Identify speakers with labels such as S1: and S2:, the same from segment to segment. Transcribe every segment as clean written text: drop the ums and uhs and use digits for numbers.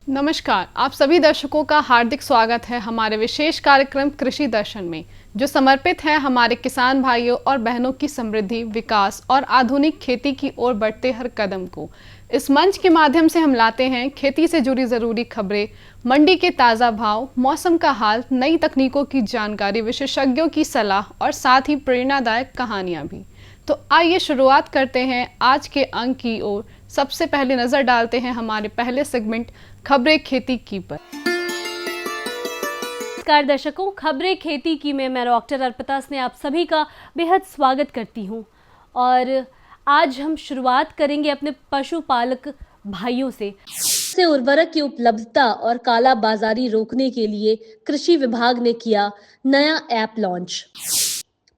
S1: नमस्कार, आप सभी दर्शकों का हार्दिक स्वागत है हमारे विशेष कार्यक्रम कृषि दर्शन में, जो समर्पित है हमारे किसान भाइयों और बहनों की समृद्धि, विकास और आधुनिक खेती की ओर बढ़ते हर कदम को। इस मंच के माध्यम से हम लाते हैं खेती से जुड़ी जरूरी खबरें, मंडी के ताज़ा भाव, मौसम का हाल, नई तकनीकों की जानकारी, विशेषज्ञों की सलाह और साथ ही प्रेरणादायक कहानियाँ भी। तो आइए शुरुआत करते हैं आज के अंक की ओर। सबसे पहले नजर डालते हैं हमारे पहले सेगमेंट खबरें खेती की पर।
S2: नमस्कार दर्शकों, खबरें खेती की में मैं डॉक्टर अर्पिता ने आप सभी का बेहद स्वागत करती हूं। और आज हम शुरुआत करेंगे अपने पशुपालक भाइयों से उर्वरक की उपलब्धता और काला बाजारी रोकने के लिए कृषि विभाग ने किया नया ऐप लॉन्च।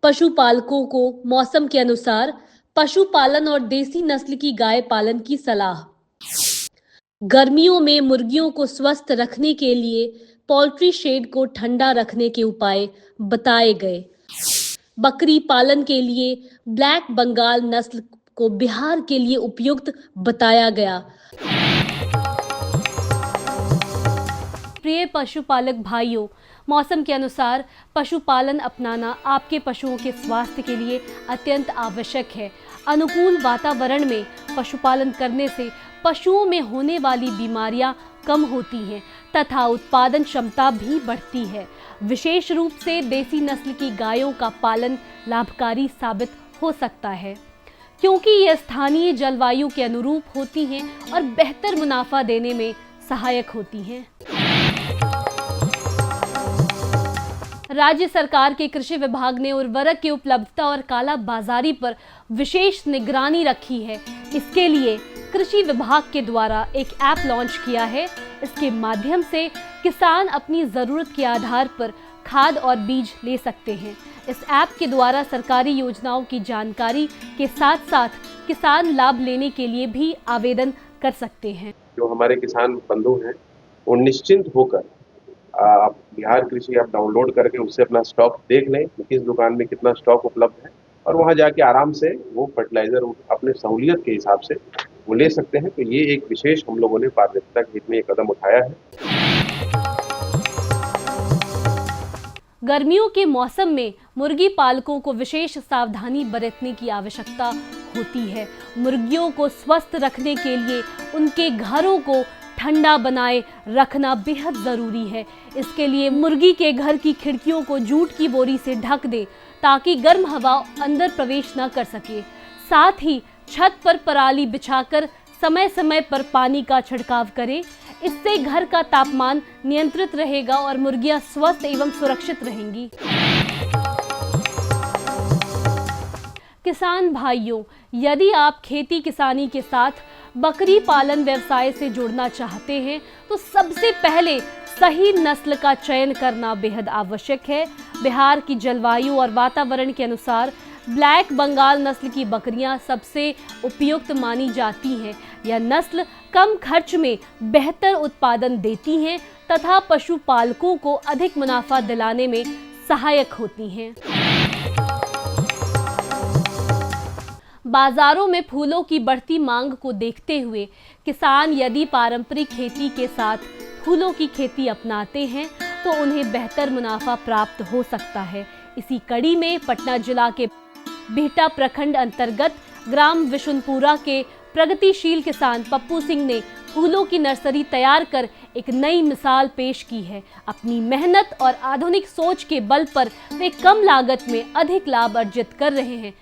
S2: पशुपालकों को मौसम के अनुसार पशुपालन और देसी नस्ल की गाय पालन की सलाह। गर्मियों में मुर्गियों को स्वस्थ रखने के लिए पोल्ट्री शेड को ठंडा रखने के उपाय बताए गए। बकरी पालन के लिए ब्लैक बंगाल नस्ल को बिहार के लिए उपयुक्त बताया गया। प्रिय पशुपालक भाइयों, मौसम के अनुसार पशुपालन अपनाना आपके पशुओं के स्वास्थ्य के लिए अत्यंत आवश्यक है। अनुकूल वातावरण में पशुपालन करने से पशुओं में होने वाली बीमारियां कम होती हैं तथा उत्पादन क्षमता भी बढ़ती है। विशेष रूप से देसी नस्ल की गायों का पालन लाभकारी साबित हो सकता है, क्योंकि ये स्थानीय जलवायु के अनुरूप होती हैं और बेहतर मुनाफा देने में सहायक होती हैं। राज्य सरकार के कृषि विभाग ने उर्वरक की उपलब्धता और काला बाजारी पर विशेष निगरानी रखी है। इसके लिए कृषि विभाग के द्वारा एक ऐप लॉन्च किया है। इसके माध्यम से किसान अपनी जरूरत के आधार पर खाद और बीज ले सकते हैं। इस ऐप के द्वारा सरकारी योजनाओं की जानकारी के साथ साथ किसान लाभ लेने के लिए भी आवेदन कर सकते हैं।
S3: जो हमारे किसान बंधु हैं वो निश्चिंत होकर आप बिहार कृषि ऐप डाउनलोड करके उससे अपना स्टॉक देख लें कि किस दुकान में कितना स्टॉक उपलब्ध है, और वहां जाके आराम से वो फर्टिलाइजर अपने सहूलियत के हिसाब से वो ले सकते हैं। तो ये एक विशेष हम लोगों ने पारदर्शिता के हित में ये कदम उठाया है।
S2: गर्मियों के मौसम में मुर्गी पालकों को विशेष सावधानी बरतने की आवश्यकता होती है। मुर्गियों को स्वस्थ रखने के लिए उनके घरों को ठंडा बनाए रखना बेहद जरूरी है। इसके लिए मुर्गी के घर की खिड़कियों को जूट की बोरी से ढक दें ताकि गर्म हवा अंदर प्रवेश न कर सके। साथ ही छत पर पराली बिछाकर समय समय पर पानी का छिड़काव करें। इससे घर का तापमान नियंत्रित रहेगा और मुर्गियां स्वस्थ एवं सुरक्षित रहेंगी। किसान भाइयों, यदि आप खेती किसानी के साथ बकरी पालन व्यवसाय से जुड़ना चाहते हैं तो सबसे पहले सही नस्ल का चयन करना बेहद आवश्यक है। बिहार की जलवायु और वातावरण के अनुसार ब्लैक बंगाल नस्ल की बकरियां सबसे उपयुक्त मानी जाती हैं। यह नस्ल कम खर्च में बेहतर उत्पादन देती हैं तथा पशुपालकों को अधिक मुनाफा दिलाने में सहायक होती हैं। बाजारों में फूलों की बढ़ती मांग को देखते हुए किसान यदि पारंपरिक खेती के साथ फूलों की खेती अपनाते हैं तो उन्हें बेहतर मुनाफा प्राप्त हो सकता है। इसी कड़ी में पटना जिला के बिहटा प्रखंड अंतर्गत ग्राम विशुनपुरा के प्रगतिशील किसान पप्पू सिंह ने फूलों की नर्सरी तैयार कर एक नई मिसाल पेश की है। अपनी मेहनत और आधुनिक सोच के बल पर वे कम लागत में अधिक लाभ अर्जित कर रहे हैं।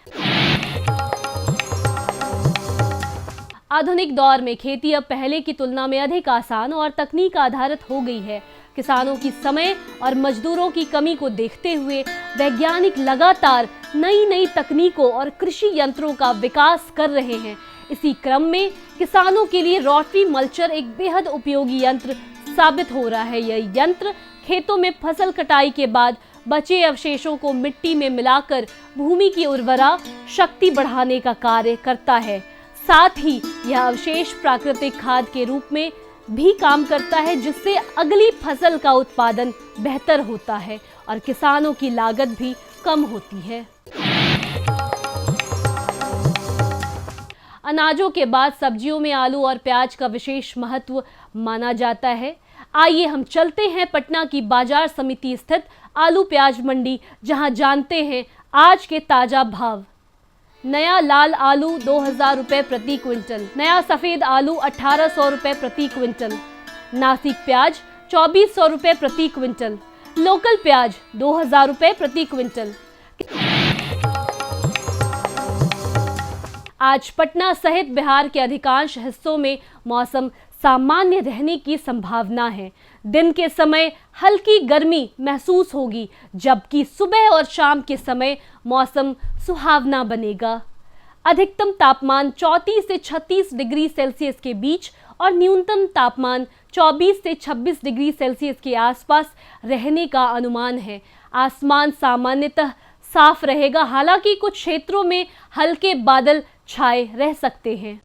S2: आधुनिक दौर में खेती अब पहले की तुलना में अधिक आसान और तकनीक आधारित हो गई है। किसानों की समय और मजदूरों की कमी को देखते हुए वैज्ञानिक लगातार नई नई तकनीकों और कृषि यंत्रों का विकास कर रहे हैं। इसी क्रम में किसानों के लिए रोटरी मल्चर एक बेहद उपयोगी यंत्र साबित हो रहा है। यह यंत्र खेतों में फसल कटाई के बाद बचे अवशेषों को मिट्टी में मिलाकर भूमि की उर्वरा शक्ति बढ़ाने का कार्य करता है। साथ ही यह अवशेष प्राकृतिक खाद के रूप में भी काम करता है, जिससे अगली फसल का उत्पादन बेहतर होता है और किसानों की लागत भी कम होती है। अनाजों के बाद सब्जियों में आलू और प्याज का विशेष महत्व माना जाता है। आइए हम चलते हैं पटना की बाजार समिति स्थित आलू प्याज मंडी, जहां जानते हैं आज के ताजा भाव। नया लाल आलू 2000 रुपये प्रति क्विंटल, नया सफेद आलू 1800 रुपये प्रति क्विंटल, नासिक प्याज 2400 रुपये प्रति क्विंटल, लोकल प्याज 2000 रुपये प्रति क्विंटल। आज पटना सहित बिहार के अधिकांश हिस्सों में मौसम सामान्य रहने की संभावना है। दिन के समय हल्की गर्मी महसूस होगी, जबकि सुबह और शाम के समय मौसम सुहावना बनेगा। अधिकतम तापमान 34 से 36 डिग्री सेल्सियस के बीच और न्यूनतम तापमान 24 से 26 डिग्री सेल्सियस के आसपास रहने का अनुमान है। आसमान सामान्यतः साफ रहेगा, हालांकि कुछ क्षेत्रों में हल्के बादल छाए रह सकते हैं।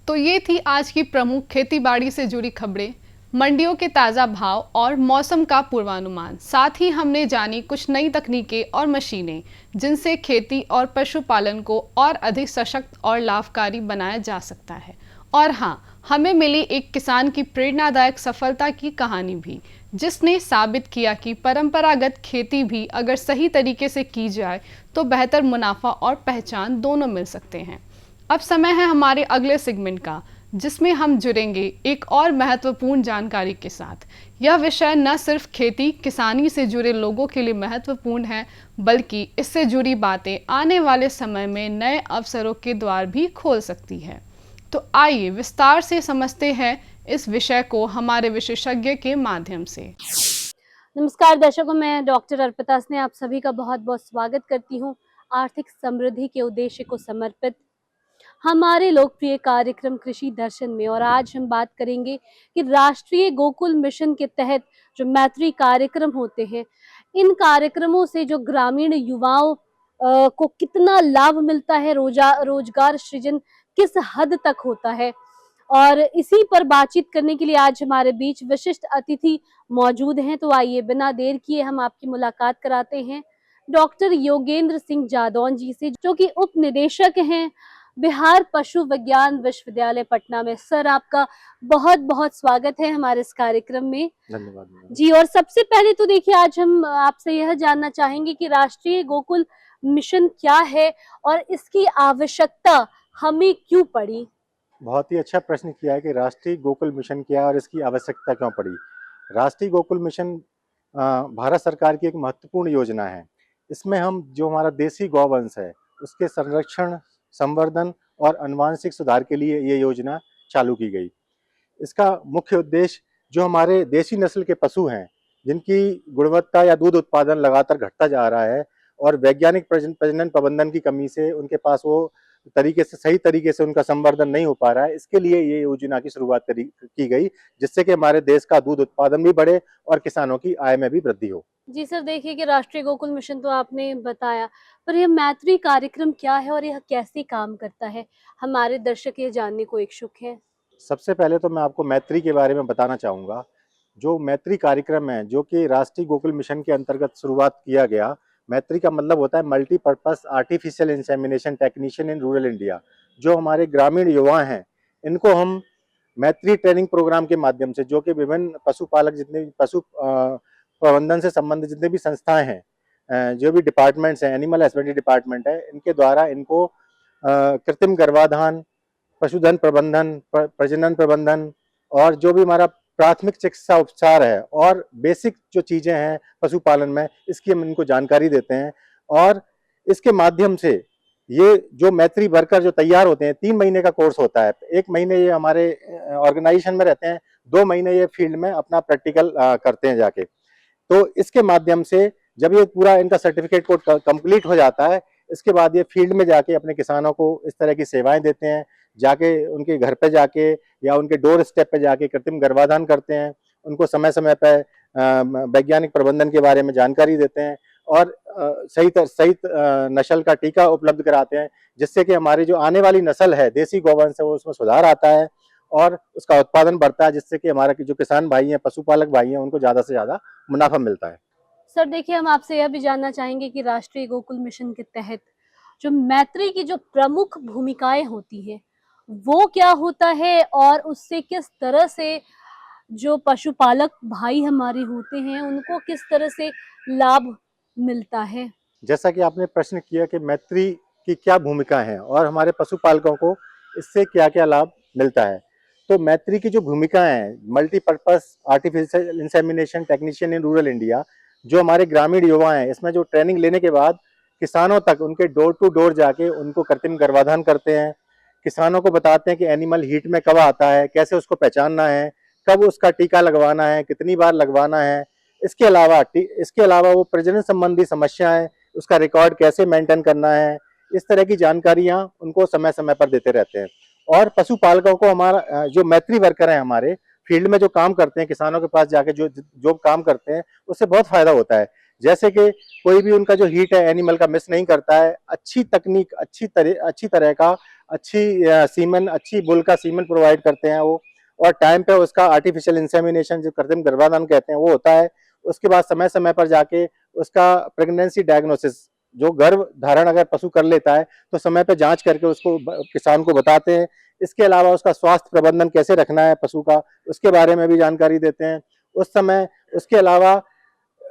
S1: तो ये थी आज की प्रमुख खेतीबाड़ी से जुड़ी खबरें, मंडियों के ताज़ा भाव और मौसम का पूर्वानुमान। साथ ही हमने जानी कुछ नई तकनीकें और मशीनें जिनसे खेती और पशुपालन को और अधिक सशक्त और लाभकारी बनाया जा सकता है। और हाँ, हमें मिली एक किसान की प्रेरणादायक सफलता की कहानी भी, जिसने साबित किया कि परंपरागत खेती भी अगर सही तरीके से की जाए तो बेहतर मुनाफा और पहचान दोनों मिल सकते हैं। अब समय है हमारे अगले सेगमेंट का, जिसमें हम जुड़ेंगे एक और महत्वपूर्ण जानकारी के साथ। यह विषय न सिर्फ खेती किसानी से जुड़े लोगों के लिए महत्वपूर्ण है, बल्कि इससे जुड़ी बातें आने वाले समय में नए अवसरों के द्वार भी खोल सकती है। तो आइए विस्तार से समझते हैं इस विषय को हमारे विशेषज्ञ के माध्यम से।
S2: नमस्कार दर्शकों, मैं डॉक्टर अर्पिता स्नेह आप सभी का बहुत बहुत स्वागत करती हूँ आर्थिक समृद्धि के उद्देश्य को समर्पित हमारे लोकप्रिय कार्यक्रम कृषि दर्शन में। और आज हम बात करेंगे कि राष्ट्रीय गोकुल मिशन के तहत जो मैत्री कार्यक्रम होते हैं, इन कार्यक्रमों से जो ग्रामीण युवाओं को कितना लाभ मिलता है, रोजगार सृजन किस हद तक होता है। और इसी पर बातचीत करने के लिए आज हमारे बीच विशिष्ट अतिथि मौजूद हैं। तो आइए बिना देर किए हम आपकी मुलाकात कराते हैं डॉक्टर योगेंद्र सिंह जादौन जी से, जो कि उप निदेशक हैं बिहार पशु विज्ञान विश्वविद्यालय पटना में। सर, आपका बहुत बहुत स्वागत है हमारे इस कार्यक्रम में।
S4: धन्यवाद
S2: जी। और सबसे पहले तो देखिए, आज हम आपसे यह जानना चाहेंगे कि राष्ट्रीय गोकुल मिशन क्या है और इसकी आवश्यकता हमें क्यों पड़ी।
S4: बहुत ही अच्छा प्रश्न किया है कि राष्ट्रीय गोकुल मिशन क्या है और इसकी आवश्यकता क्यों पड़ी। राष्ट्रीय गोकुल मिशन भारत सरकार की एक महत्वपूर्ण योजना है। इसमें हम जो हमारा देसी गौवंश है उसके संरक्षण, संवर्धन और आनुवांशिक सुधार के लिए ये योजना चालू की गई। इसका मुख्य उद्देश्य जो हमारे देसी नस्ल के पशु हैं, जिनकी गुणवत्ता या दूध उत्पादन लगातार घटता जा रहा है और वैज्ञानिक प्रजनन प्रबंधन की कमी से उनके पास वो सही तरीके से उनका संवर्धन नहीं हो पा रहा है, इसके लिए ये योजना की शुरुआत की गई, जिससे कि हमारे देश का दूध उत्पादन भी बढ़े और किसानों की आय में भी वृद्धि हो।
S2: जी सर, देखिए कि राष्ट्रीय गोकुल मिशन तो आपने बताया, पर यह मैत्री कार्यक्रम क्या है और यह कैसे काम करता है, हमारे दर्शक ये जानने को इच्छुक हैं।
S4: सबसे पहले तो मैं आपको मैत्री के बारे में बताना चाहूँगा। जो मैत्री कार्यक्रम है, जो कि राष्ट्रीय गोकुल मिशन के अंतर्गत शुरुआत किया गया। मैत्री का मतलब होता है multipurpose artificial insemination technician in rural India. जो हमारे ग्रामीण युवा हैं, इनको हम मैत्री ट्रेनिंग प्रोग्राम के माध्यम से, जो कि विभिन्न पशुपालक, जितने भी पशु प्रबंधन से संबंधित जितने भी संस्थाएं हैं, जो भी डिपार्टमेंट्स हैं, एनिमल हस्बेंड्री डिपार्टमेंट है, इनके द्वारा इनको कृत्रिम गर्भाधान, पशुधन प्रबंधन, प्रजनन प्रबंधन और जो भी हमारा प्राथमिक चिकित्सा उपचार है और बेसिक जो चीजें हैं पशुपालन में, इसकी हम इनको जानकारी देते हैं। और इसके माध्यम से ये जो मैत्री वर्कर जो तैयार होते हैं, 3 महीने का कोर्स होता है। 1 महीने ये हमारे ऑर्गेनाइजेशन में रहते हैं, 2 महीने ये फील्ड में अपना प्रैक्टिकल करते हैं जाके। तो इसके माध्यम से जब ये पूरा इनका सर्टिफिकेट कोर्स कंप्लीट हो जाता है, इसके बाद ये फील्ड में जाके अपने किसानों को इस तरह की सेवाएं देते हैं। जाके उनके घर पे जाके या उनके डोर स्टेप पे जाके कृत्रिम गर्भाधान करते हैं, उनको समय समय पे वैज्ञानिक प्रबंधन के बारे में जानकारी देते हैं और सही नस्ल का टीका उपलब्ध कराते हैं, जिससे कि हमारी जो आने वाली नस्ल है, देसी गौवंश है, वो उसमें सुधार आता है और उसका उत्पादन बढ़ता है, जिससे कि हमारे जो किसान भाई हैं, पशुपालक भाई हैं, उनको ज़्यादा से ज़्यादा मुनाफा मिलता है।
S2: सर देखिए, हम आपसे यह भी जानना चाहेंगे कि राष्ट्रीय गोकुल मिशन के तहत जो मैत्री की जो प्रमुख भूमिकाएं होती है वो क्या होता है, और उससे किस तरह से जो पशुपालक भाई हमारे होते हैं उनको किस तरह से लाभ मिलता है।
S4: जैसा कि आपने प्रश्न किया कि मैत्री की क्या भूमिका है और हमारे पशुपालकों को इससे क्या-क्या लाभ मिलता है। तो मैत्री की जो भूमिकाएं हैं, multipurpose artificial insemination technician in rural India, जो हमारे ग्रामीण युवा हैं, इसमें जो ट्रेनिंग लेने के बाद किसानों तक उनके डोर टू डोर जाके उनको कृत्रिम गर्भाधान करते हैं। किसानों को बताते हैं कि एनिमल हीट में कब आता है, कैसे उसको पहचानना है, कब उसका टीका लगवाना है, कितनी बार लगवाना है। इसके अलावा वो प्रजनन संबंधी समस्याएं, उसका रिकॉर्ड कैसे मेंटेन करना है, इस तरह की जानकारियां उनको समय समय पर देते रहते हैं। और पशुपालकों को हमारा जो मैत्री वर्कर हैं, हमारे फील्ड में जो काम करते हैं, किसानों के पास जाके जो काम करते हैं, उससे बहुत फायदा होता है। जैसे कि कोई भी उनका जो हीट है एनिमल का मिस नहीं करता है, अच्छी तकनीक, अच्छी तरह का सीमन, अच्छी बुल का सीमन प्रोवाइड करते हैं वो, और टाइम पे उसका आर्टिफिशियल इंसेमिनेशन, जो कृत्रिम गर्भाधान कहते हैं, वो होता है। उसके बाद समय समय पर जाके उसका प्रेगनेंसी डायग्नोसिस, जो गर्भ धारण अगर पशु कर लेता है तो समय पे जांच करके उसको किसान को बताते हैं। इसके अलावा उसका स्वास्थ्य प्रबंधन कैसे रखना है पशु का, उसके बारे में भी जानकारी देते हैं उस समय। उसके अलावा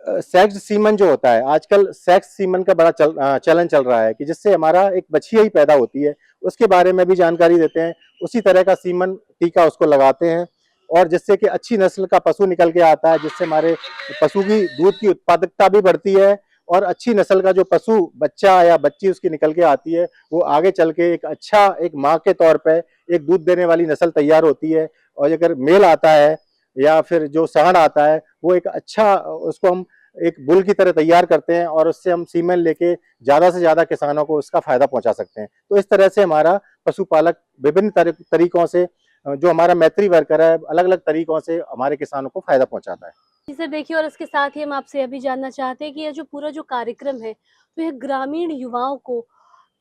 S4: सेक्स सीमन जो होता है, आजकल सेक्स सीमन का बड़ा चलन चल रहा है कि जिससे हमारा एक बछिया ही पैदा होती है, उसके बारे में भी जानकारी देते हैं। उसी तरह का सीमन टीका उसको लगाते हैं, और जिससे कि अच्छी नस्ल का पशु निकल के आता है, जिससे हमारे पशु की दूध की उत्पादकता भी बढ़ती है, और अच्छी नस्ल का जो पशु बच्चा या बच्ची उसकी निकल के आती है, वो आगे चल के एक माँ के तौर पे एक दूध देने वाली नस्ल तैयार होती है। और अगर मेल आता है या फिर जो सांड आता है, वो एक अच्छा, उसको हम एक बुल की तरह तैयार करते हैं, और उससे हम सीमेन लेके ज्यादा से ज्यादा किसानों को उसका फायदा पहुंचा सकते हैं। तो इस तरह से हमारा पशुपालक विभिन्न तरीकों से, जो हमारा मैत्री वर्कर है, अलग अलग तरीकों से हमारे किसानों को फायदा पहुंचाता है।
S2: जी सर देखिए, और इसके साथ ही हम आपसे यह भी जानना चाहते हैं कि यह जो पूरा जो कार्यक्रम है तो यह ग्रामीण युवाओं को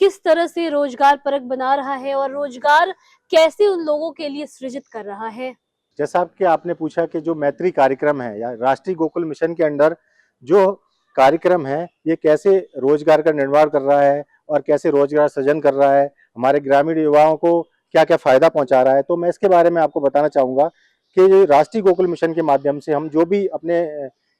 S2: किस तरह से रोजगार परक बना रहा है और रोजगार कैसे उन लोगों के लिए सृजित कर रहा है।
S4: जैसा कि आपने पूछा कि जो मैत्री कार्यक्रम है या राष्ट्रीय गोकुल मिशन के अंडर जो कार्यक्रम है, ये कैसे रोजगार का निर्माण कर रहा है और कैसे रोजगार सृजन कर रहा है, हमारे ग्रामीण युवाओं को क्या क्या फायदा पहुंचा रहा है, तो मैं इसके बारे में आपको बताना चाहूंगा कि राष्ट्रीय गोकुल मिशन के माध्यम से हम जो भी अपने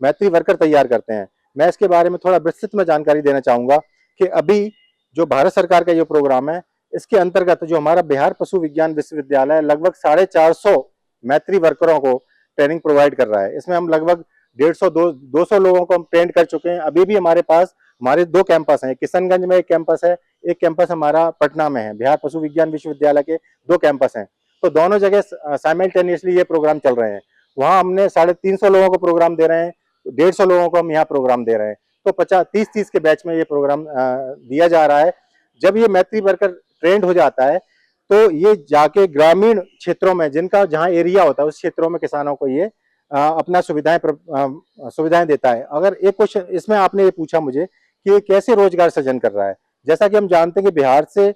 S4: मैत्री वर्कर तैयार करते हैं, मैं इसके बारे में थोड़ा विस्तृत में जानकारी देना चाहूंगा कि अभी जो भारत सरकार का ये प्रोग्राम है, इसके अंतर्गत जो हमारा बिहार पशु विज्ञान विश्वविद्यालय लगभग 450 मैत्री वर्करों को ट्रेनिंग प्रोवाइड कर रहा है। इसमें हम लगभग 150-200 लोगों को हम ट्रेन कर चुके हैं। अभी भी हमारे पास हमारे 2 कैंपस हैं, किशनगंज में एक कैंपस है, एक कैंपस हमारा पटना में है। बिहार पशु विज्ञान विश्वविद्यालय के 2 कैंपस हैं, तो दोनों जगह साइमल्टेनियसली ये प्रोग्राम चल रहे हैं। वहाँ हमने 350 लोगों को प्रोग्राम दे रहे हैं, 150 लोगों को हम यहाँ प्रोग्राम दे रहे हैं, तो 50-30-30 के बैच में ये प्रोग्राम दिया जा रहा है। जब ये मैत्री वर्कर ट्रेंड हो जाता है तो ये जाके ग्रामीण क्षेत्रों में, जिनका जहाँ एरिया होता है, उस क्षेत्रों में किसानों को ये अपना सुविधाएं देता है। अगर एक क्वेश्चन इसमें आपने ये पूछा मुझे कि ये कैसे रोजगार सृजन कर रहा है, जैसा कि हम जानते हैं कि बिहार से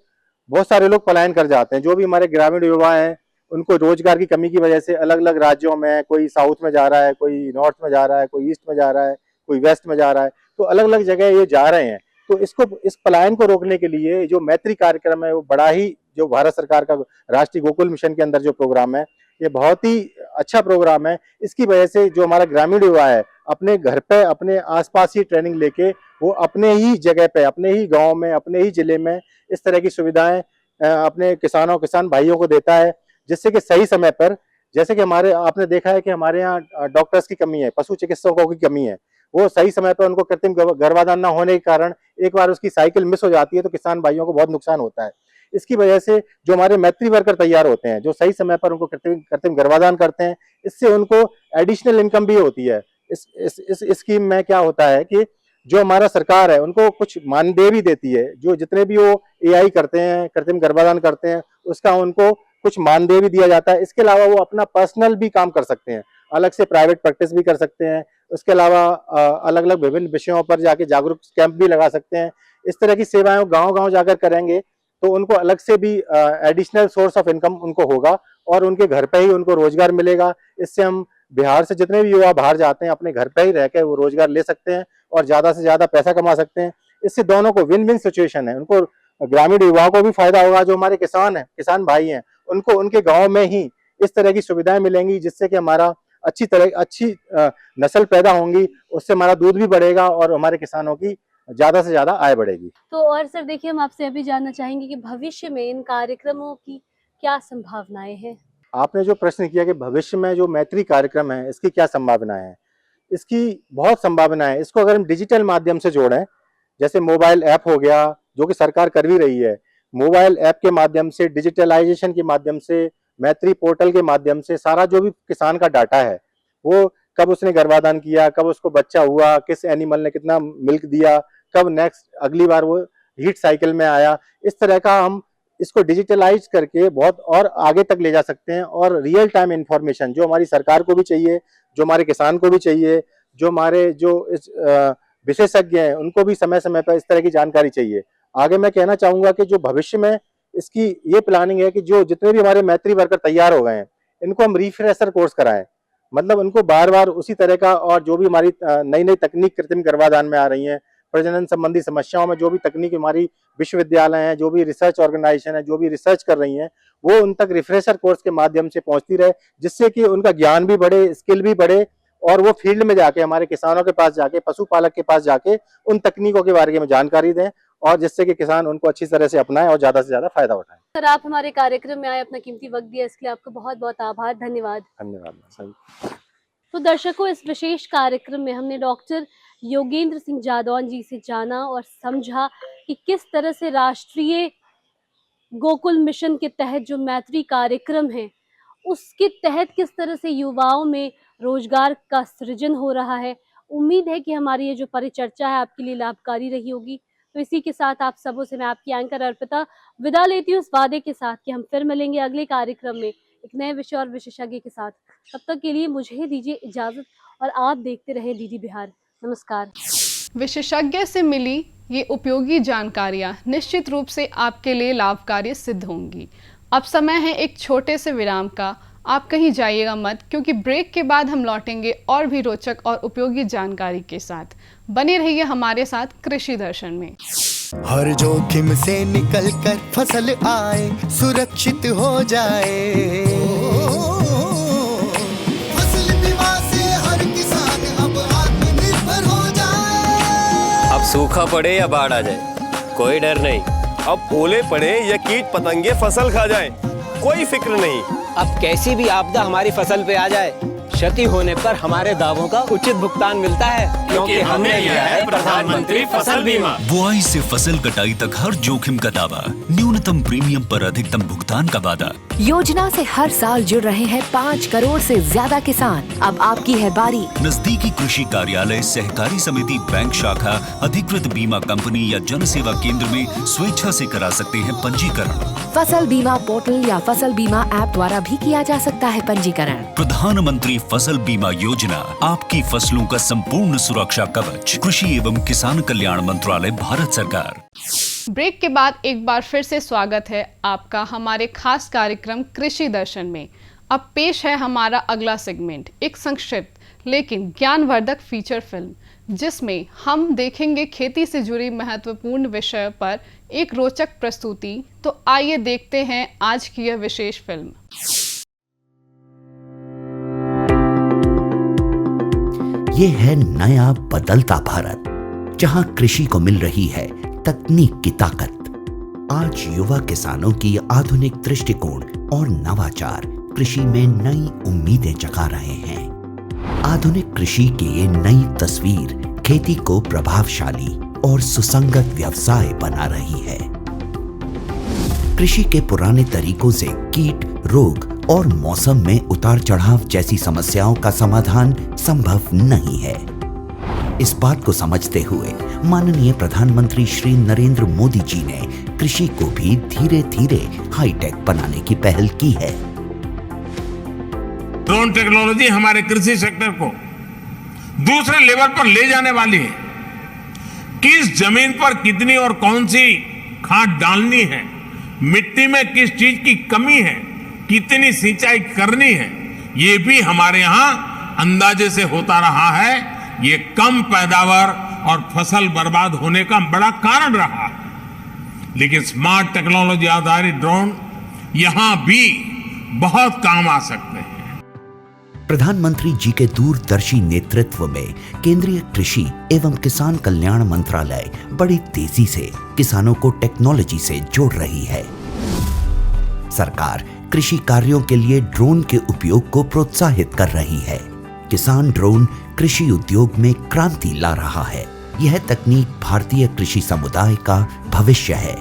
S4: बहुत सारे लोग पलायन कर जाते हैं। जो भी हमारे ग्रामीण युवा हैं, उनको रोजगार की कमी की वजह से अलग अलग राज्यों में, कोई साउथ में जा रहा है, कोई नॉर्थ में जा रहा है, कोई ईस्ट में जा रहा है, कोई वेस्ट में जा रहा है, तो अलग अलग जगह ये जा रहे हैं। तो इस पलायन को रोकने के लिए जो मैत्री कार्यक्रम है, वो बड़ा ही, जो भारत सरकार का राष्ट्रीय गोकुल मिशन के अंदर जो प्रोग्राम है, ये बहुत ही अच्छा प्रोग्राम है। इसकी वजह से जो हमारा ग्रामीण युवा है, अपने घर पे, अपने आसपास ही ट्रेनिंग लेके वो अपने ही जगह पे, अपने ही गांव में, अपने ही जिले में इस तरह की सुविधाएं अपने किसान भाइयों को देता है, जिससे कि सही समय पर, जैसे कि आपने देखा है कि हमारे यहाँ डॉक्टर्स की कमी है, पशु चिकित्सकों की कमी है, वो सही समय पर उनको कृत्रिम गर्भाधान न होने के कारण एक बार उसकी साइकिल मिस हो जाती है तो किसान भाइयों को बहुत नुकसान होता है। इसकी वजह से जो हमारे मैत्री वर्कर तैयार होते हैं, जो सही समय पर उनको कृत्रिम गर्भाधान करते हैं, इससे उनको एडिशनल इनकम भी होती है। इस स्कीम में क्या होता है कि जो हमारा सरकार है, उनको कुछ मानदेय भी देती है। जो जितने भी वो एआई करते हैं, कृत्रिम गर्भाधान करते हैं, उसका उनको कुछ मानदेय भी दिया जाता है। इसके अलावा वो अपना पर्सनल भी काम कर सकते हैं, अलग से प्राइवेट प्रैक्टिस भी कर सकते हैं। उसके अलावा अलग अलग विभिन्न विषयों पर जाके जागरूक कैंप भी लगा सकते हैं। इस तरह की सेवाएं गांव गांव जाकर करेंगे तो उनको अलग से भी एडिशनल सोर्स ऑफ इनकम उनको होगा, और उनके घर पे ही उनको रोजगार मिलेगा। इससे हम बिहार से जितने भी युवा बाहर जाते हैं अपने घर पे ही रह के वो रोजगार ले सकते हैं और ज्यादा से ज्यादा पैसा कमा सकते हैं। इससे दोनों को विन विन सिचुएशन है। उनको ग्रामीण युवाओं को भी फायदा होगा, जो हमारे किसान हैं, किसान भाई हैं, उनको उनके गाँव में ही इस तरह की सुविधाएं मिलेंगी जिससे कि हमारा अच्छी नस्ल पैदा होंगी, उससे हमारा दूध भी बढ़ेगा और हमारे किसानों की ज्यादा से ज्यादा आय बढ़ेगी।
S2: तो और सर देखिए, हम आपसे अभी जानना चाहेंगे कि भविष्य में इन कार्यक्रमों की क्या संभावनाएं हैं।
S4: आपने जो प्रश्न किया कि भविष्य में जो मैत्री कार्यक्रम है इसकी क्या संभावनाएं हैं, इसकी बहुत संभावना है। इसको अगर हम डिजिटल माध्यम से जोड़ें, जैसे मोबाइल ऐप हो गया जो कि सरकार कर भी रही है, मोबाइल ऐप के माध्यम से, डिजिटलाइजेशन के माध्यम से, मैत्री पोर्टल के माध्यम से सारा जो भी किसान का डाटा है, वो कब उसने गर्भाधान किया, कब उसको बच्चा हुआ, किस एनिमल ने कितना मिल्क दिया, कब नेक्स्ट अगली बार वो हीट साइकिल में आया, इस तरह का हम इसको डिजिटलाइज करके बहुत और आगे तक ले जा सकते हैं। और रियल टाइम इंफॉर्मेशन जो हमारी सरकार को भी चाहिए, जो हमारे किसान को भी चाहिए, जो हमारे जो इस विशेषज्ञ हैं उनको भी समय समय पर इस तरह की जानकारी चाहिए। आगे मैं कहना चाहूंगा कि जो भविष्य में इसकी ये प्लानिंग है कि जो जितने भी हमारे मैत्री वर्कर तैयार हो गए हैं इनको हम रिफ्रेशर कोर्स कराएं, मतलब उनको बार बार उसी तरह का, और जो भी हमारी नई नई तकनीक कृत्रिम गर्भाधान में आ रही हैं, प्रजनन संबंधी समस्याओं में जो भी तकनीक हमारी विश्वविद्यालय हैं, जो भी रिसर्च ऑर्गेनाइजेशन है, जो भी रिसर्च कर रही हैं, वो उन तक रिफ्रेशर कोर्स के माध्यम से पहुंचती रहे, जिससे कि उनका ज्ञान भी बढ़े, स्किल भी बढ़े, और वो फील्ड में जाके हमारे किसानों के पास जाके, पशुपालक के पास जाके उन तकनीकों के बारे में जानकारी दें, और जिससे कि किसान उनको अच्छी तरह से अपनाएं और ज्यादा से ज्यादा फायदा उठाएं।
S2: सर, आप हमारे कार्यक्रम में आए, अपना कीमती वक्त दिया, इसके लिए आपको बहुत बहुत आभार, धन्यवाद।
S4: धन्यवाद।
S2: तो दर्शकों, इस विशेष कार्यक्रम में हमने डॉक्टर योगेंद्र सिंह जादौन जी से जाना और समझा कि किस तरह से राष्ट्रीय गोकुल मिशन के तहत जो मैत्री कार्यक्रम है उसके तहत किस तरह से युवाओं में रोजगार का सृजन हो रहा है। उम्मीद है कि हमारी ये जो परिचर्चा है आपके लिए लाभकारी रही होगी। तो इसी के साथ आप सबों से मैं आपकी एंकर अर्पिता विदा लेती हूँ, इस वादे के साथ कि हम फिर मिलेंगे अगले कार्यक्रम में एक नए विषय और विशेषज्ञ के साथ। तब तक के लिए मुझे दीजिए इजाजत और आप देखते रहें डीडी बिहार। नमस्कार।
S1: विशेषज्ञ से मिली ये उपयोगी जानकारियां निश्चित रूप से आपके लिए लाभकारी सिद्ध होंगी। अब समय है एक छोटे से विराम का। आप कहीं जाइएगा मत, क्योंकि ब्रेक के बाद हम लौटेंगे और भी रोचक और उपयोगी जानकारी के साथ। बने रहिए हमारे साथ कृषि दर्शन में।
S5: हर जोखिम से निकल कर फसल आए, सुरक्षित हो जाए। फसल बीमा से हर किसान अब आत्मनिर्भर हो जाए।
S6: अब सूखा पड़े या बाढ़ आ जाए, कोई डर नहीं।
S7: अब ओले पड़े या कीट पतंगे फसल खा जाए, कोई फिक्र नहीं।
S8: अब कैसी भी आपदा हमारी फसल पे आ जाए, क्षति होने पर हमारे दावों का उचित भुगतान मिलता है, क्योंकि हमने लिया है प्रधानमंत्री फसल बीमा।
S9: बुआई से फसल कटाई तक हर जोखिम का दावा, न्यूनतम प्रीमियम पर अधिकतम भुगतान का वादा।
S10: योजना से हर साल जुड़ रहे हैं 5 करोड़ से ज्यादा किसान। अब आपकी है बारी।
S9: नजदीकी कृषि कार्यालय, सहकारी समिति, बैंक शाखा, अधिकृत बीमा कंपनी या जन सेवा केंद्र में स्वेच्छा से करा सकते हैं पंजीकरण।
S10: फसल बीमा पोर्टल या फसल बीमा ऐप द्वारा भी किया जा सकता है पंजीकरण।
S9: प्रधानमंत्री फसल बीमा योजना, आपकी फसलों का संपूर्ण सुरक्षा कवच। कृषि एवं किसान कल्याण मंत्रालय, भारत सरकार।
S1: ब्रेक के बाद एक बार फिर से स्वागत है आपका हमारे खास कार्यक्रम कृषि दर्शन में। अब पेश है हमारा अगला सेगमेंट, एक संक्षिप्त लेकिन ज्ञानवर्धक फीचर फिल्म, जिसमें हम देखेंगे खेती से जुड़ी महत्वपूर्ण विषय पर एक रोचक प्रस्तुति। तो आइए देखते हैं आज की यह विशेष फिल्म।
S11: ये है नया बदलता भारत, जहां कृषि को मिल रही है तकनीक की ताकत। आज युवा किसानों की आधुनिक दृष्टिकोण और नवाचार कृषि में नई उम्मीदें जगा रहे हैं। आधुनिक कृषि की ये नई तस्वीर खेती को प्रभावशाली और सुसंगत व्यवसाय बना रही है। कृषि के पुराने तरीकों से कीट, रोग और मौसम में उतार चढ़ाव जैसी समस्याओं का समाधान संभव नहीं है। इस बात को समझते हुए माननीय प्रधानमंत्री श्री नरेंद्र मोदी जी ने कृषि को भी धीरे धीरे हाईटेक बनाने की पहल की है।
S12: ड्रोन टेक्नोलॉजी हमारे कृषि सेक्टर को दूसरे लेवल पर ले जाने वाली है। किस जमीन पर कितनी और कौन सी खाद डालनी है, मिट्टी में किस चीज की कमी है, कितनी सिंचाई करनी है, ये भी हमारे यहाँ अंदाजे से होता रहा है। ये कम पैदावार और फसल बर्बाद होने का बड़ा कारण रहा है। लेकिन स्मार्ट टेक्नोलॉजी आधारित ड्रोन यहां भी बहुत काम आ सकते हैं।
S11: प्रधानमंत्री जी के दूरदर्शी नेतृत्व में केंद्रीय कृषि एवं किसान कल्याण मंत्रालय बड़ी तेजी से किसानों को टेक्नोलॉजी से जोड़ रही है। सरकार कृषि कार्यों के लिए ड्रोन के उपयोग को प्रोत्साहित कर रही है। किसान ड्रोन कृषि उद्योग में क्रांति ला रहा है। यह तकनीक भारतीय कृषि समुदाय का भविष्य है।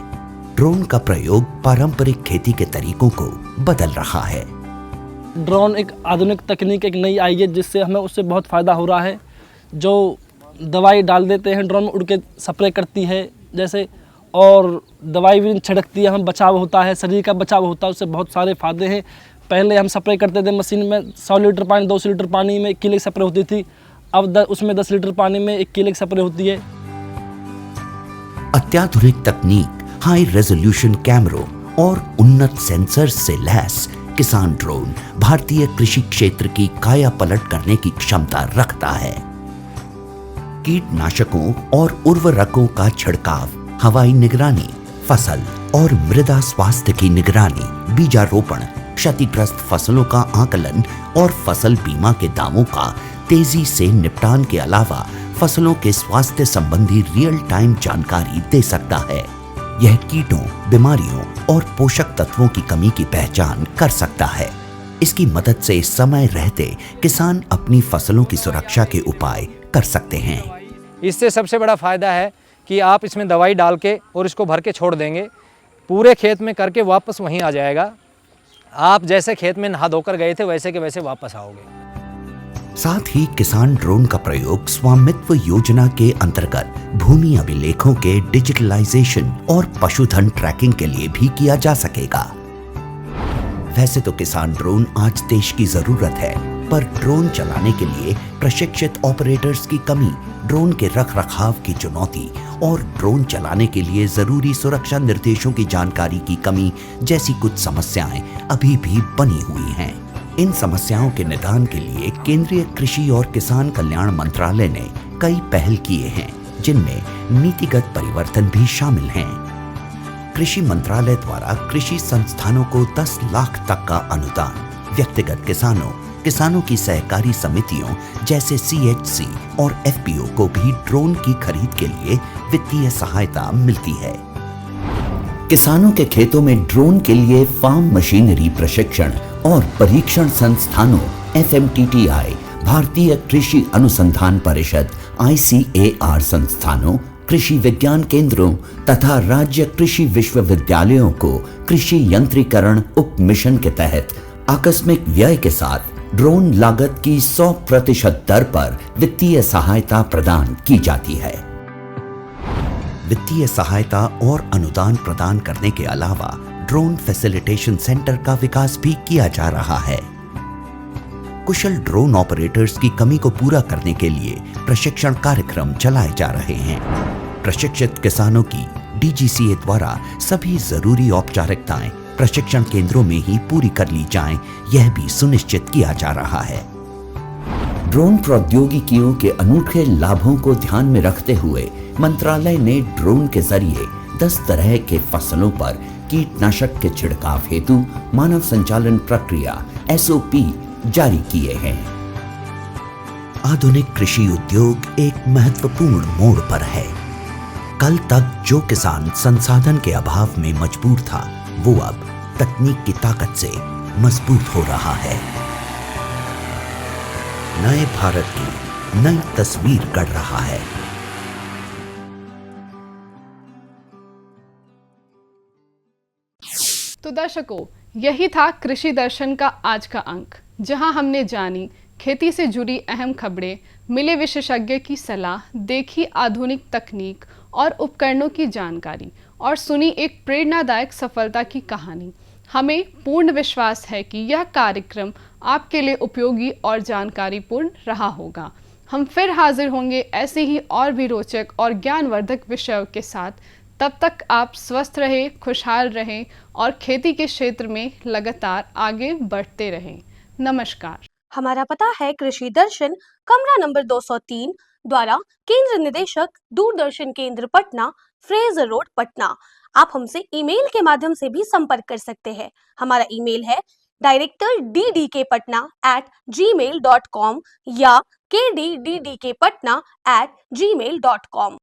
S11: ड्रोन का प्रयोग पारंपरिक खेती के तरीकों को बदल रहा है।
S13: ड्रोन एक आधुनिक तकनीक एक नई आई है, जिससे हमें उससे बहुत फ़ायदा हो रहा है। जो दवाई डाल देते हैं ड्रोन में उड़ के स्प्रे करती है जैसे, और दवाई भी छिड़कती है, हमें बचाव होता है, शरीर का बचाव होता है, उससे बहुत सारे फ़ायदे हैं। पहले हम स्प्रे करते थे मशीन में 100 लीटर पानी 200 लीटर पानी में 1 किलो स्प्रे होती थी, अब उसमें 10 लीटर पानी में 1 किलो स्प्रे होती है।
S11: अत्याधुनिक तकनीक, हाई रेजोल्यूशन कैमरों और उन्नत सेंसर से लैस किसान ड्रोन भारतीय कृषि क्षेत्र की काया पलट करने की क्षमता रखता है। कीटनाशकों और उर्वरकों का छिड़काव, हवाई निगरानी, फसल और मृदा स्वास्थ्य की निगरानी, बीजारोपण, क्षतिग्रस्त फसलों का आकलन और फसल बीमा के दावों का तेजी से निपटान के अलावा फसलों के स्वास्थ्य संबंधी रियल टाइम जानकारी दे सकता है। यह कीटों, बीमारियों और पोषक तत्वों की कमी की पहचान कर सकता है। इसकी मदद से समय रहते किसान अपनी फसलों की सुरक्षा के उपाय कर सकते हैं।
S8: इससे सबसे बड़ा फ़ायदा है कि आप इसमें दवाई डाल के और इसको भर के छोड़ देंगे, पूरे खेत में करके वापस वहीं आ जाएगा। आप जैसे खेत में नहा धोकर गए थे वैसे के वैसे वापस आओगे।
S11: साथ ही किसान ड्रोन का प्रयोग स्वामित्व योजना के अंतर्गत भूमि अभिलेखों के डिजिटलाइजेशन और पशुधन ट्रैकिंग के लिए भी किया जा सकेगा। वैसे तो किसान ड्रोन आज देश की जरूरत है, पर ड्रोन चलाने के लिए प्रशिक्षित ऑपरेटर्स की कमी, ड्रोन के रखरखाव की चुनौती और ड्रोन चलाने के लिए जरूरी सुरक्षा निर्देशों की जानकारी की कमी जैसी कुछ समस्याएं अभी भी बनी हुई हैं। इन समस्याओं के निदान के लिए केंद्रीय कृषि और किसान कल्याण मंत्रालय ने कई पहल किए हैं, जिनमें नीतिगत परिवर्तन भी शामिल हैं। कृषि मंत्रालय द्वारा कृषि संस्थानों को 10 लाख तक का अनुदान, व्यक्तिगत किसानों की सहकारी समितियों जैसे CHC और FPO को भी ड्रोन की खरीद के लिए वित्तीय सहायता मिलती है। किसानों के खेतों में ड्रोन के लिए फार्म मशीनरी प्रशिक्षण और परीक्षण संस्थानों FMTTI, भारतीय कृषि अनुसंधान परिषद ICAR संस्थानों, कृषि विज्ञान केंद्रों तथा राज्य कृषि विश्वविद्यालयों को कृषि यंत्रीकरण उप मिशन के तहत आकस्मिक व्यय के साथ ड्रोन लागत की 100% दर पर वित्तीय सहायता प्रदान की जाती है। वित्तीय सहायता और अनुदान प्रदान करने के अलावा ड्रोन फैसिलिटेशन सेंटर का विकास भी किया जा रहा है। कुशल ड्रोन ऑपरेटर्स की कमी को पूरा करने के लिए प्रशिक्षण कार्यक्रम चलाए जा रहे हैं। प्रशिक्षित किसानों की DGCA द्वारा सभी जरूरी औपचारिकताएं प्रशिक्षण केंद्रों में ही पूरी कर ली जाएं, यह भी सुनिश्चित किया जा रहा है। ड्रोन प्रौद्योगिकियों के अनूठे लाभों को ध्यान में रखते हुए मंत्रालय ने ड्रोन के जरिए 10 तरह के फसलों पर कीटनाशक के छिड़काव हेतु मानव संचालन प्रक्रिया SOP जारी किए हैं। आधुनिक कृषि उद्योग एक महत्वपूर्ण मोड़ पर है। कल तक जो किसान संसाधन के अभाव में मजबूर था, वो अब तकनीक की ताकत से मजबूत हो रहा है। नए भारत की नई तस्वीर गढ़ रहा है।
S1: तो दर्शकों, यही था कृषि दर्शन का आज का अंक, जहां हमने जानी खेती से जुड़ी अहम खबरें, मिले विशेषज्ञ की सलाह, देखी आधुनिक तकनीक और उपकरणों की जानकारी और सुनी एक प्रेरणादायक सफलता की कहानी। हमें पूर्ण विश्वास है कि यह कार्यक्रम आपके लिए उपयोगी और जानकारीपूर्ण रहा होगा। हम फिर हाजिर होंगे ऐसे ही और भी रोचक और ज्ञानवर्धक विषयों के साथ। तब तक आप स्वस्थ रहें, खुशहाल रहें और खेती के क्षेत्र में लगातार आगे बढ़ते रहें। नमस्कार।
S2: हमारा पता है कृषि दर्शन, कमरा नंबर 203, द्वारा केंद्र निदेशक, दूरदर्शन केंद्र पटना, फ्रेजर रोड, पटना। आप हमसे ईमेल के माध्यम से भी संपर्क कर सकते हैं। हमारा ईमेल है directorddkpatna@gmail.com या kddkpatna@gmail.com।